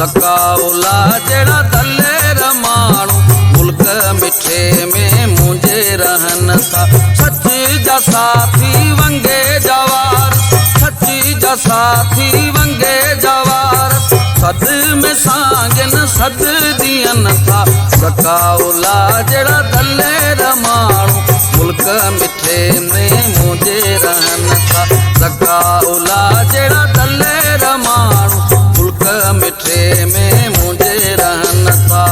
सकाउला जड़ा दलेर माण्हू मुल्क मिठे में मुंहिंजे रहन था। सच जा साथी वंगे जवार, सच जा साथी वंगे जवार, सद में सांगन सद दियन था। सकाउला जड़ा दलेर माण्हू मुल्क मिठे में मुंहिंजे रहन था। सकाउला जड़ा दलेर माण्हू मुल्क मिठे में मुंहिंजे रहन था।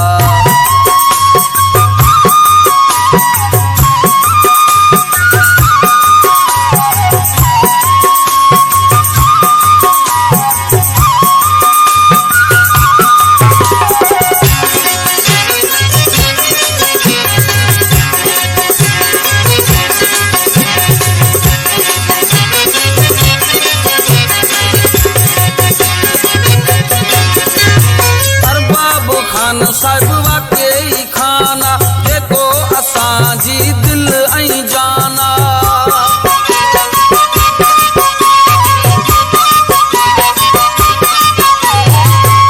साहिब वाकई खाना जेको असांजी दिल ऐं जाना।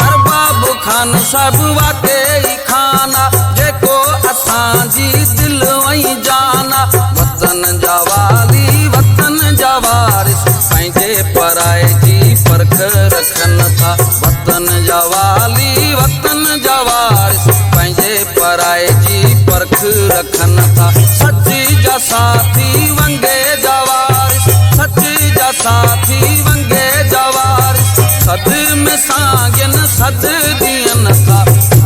अरबाब खान साहिब वाकई खाना जेको असांजी दिल ऐं जाना। वतन जा वाली वतन जा वारिस पंहिंजे पराए जी परख रखनि था। वतन जा वाली वतन जा वारिस पंहिंजे पराए जी परख रखनि था। सच जा साथी वंगे जा वारिस, सच जा साथी वंगे जा वारिस, सद में सांगन सद दियन था।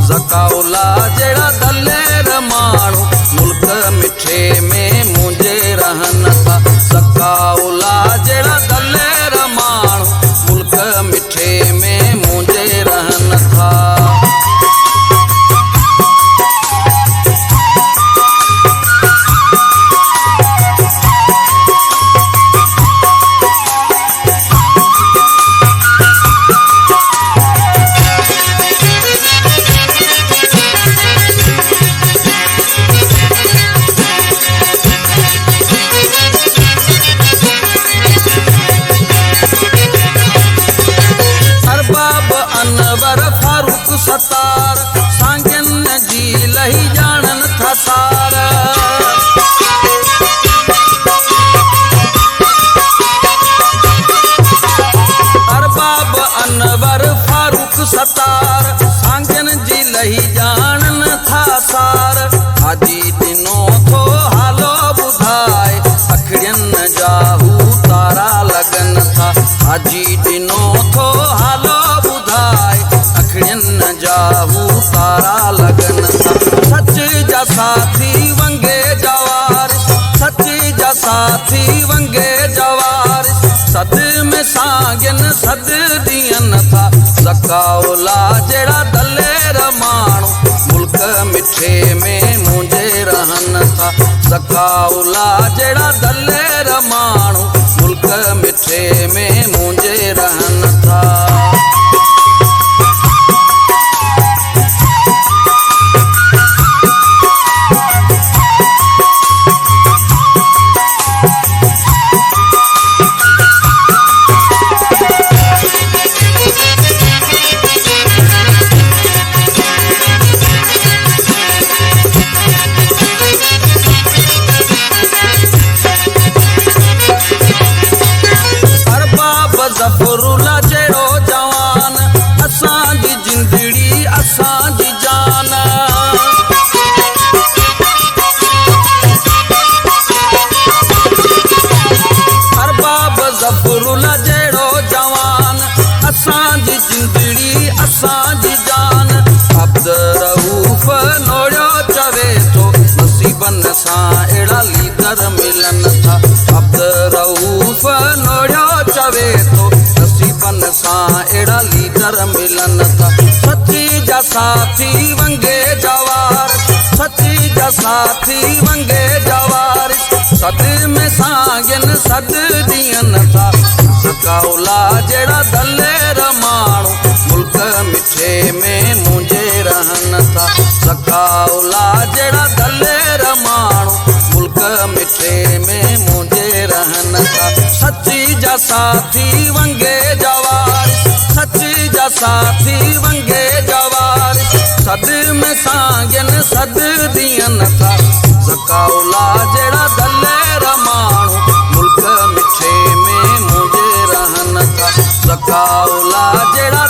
सकाउला जड़ा दलेर माण्हू मुल्क मिठे में मुंहिंजे रहन था। सकाउला जड़ा दलेर माण्हू मुल्क मिठे में मुंहिंजे रहन था। अनवर फारूक सतार सांगन जी लही जानन था सार। अरबाब अनवर फारूक सतार सांगन जी लही जानन था सार। हाजी दिनो थो हालो ॿुधाए अखड़ियन जाहू तारा लगन था। हाजी दिनो थो हालो अखड़ियन जाहू तारा लगन था। सच जा साथी वंगे जवारिस, सच जा साथी वंगे जवारिस, सद में सांगन सद दियन था। सकाउला जड़ा दलेर माण्हू मुल्क मिठे में मुंहिंजे रहन था। सकाउला जड़ा दलेर माण्हू मुल्क मिठे में मुंहिंजे रहन था। ज़फ़रुल्ला जहिड़ो जवान असांजी जिंदड़ी असांजी जान। अरबाब ज़फ़रुल्ला जहिड़ो जवान असांजी जिंदड़ी असांजी जान। अब्द रऊफ़ नोड़ियो चवे थो नसीबन सां अहिड़ा लीडर मिलन था। अब्द रऊफ़ नोड़ियो चवे थो नसीबन सां अहिड़ा लीडर मिलन था। सची जा साथी वंगे जवार, सची जा साथी वंगे जवार, सद में सांगन सद दियन था। सकाउला जड़ा दलेर माण्हू मुल्क मिठे में मुंहिंजे रहन था। सकाउला जड़ा दलेर माण्हू मुल्क मिठे में मुंहिंजे रहन था। सची जा साथी वंगे जवार, सची जा जा साथी वंगे जवार सद में सांगन सद दियन था ज़काउला जेड़ा दलेर माण्हू मुल्क मिठे में मुझे रहन था ज़काउला जेड़ा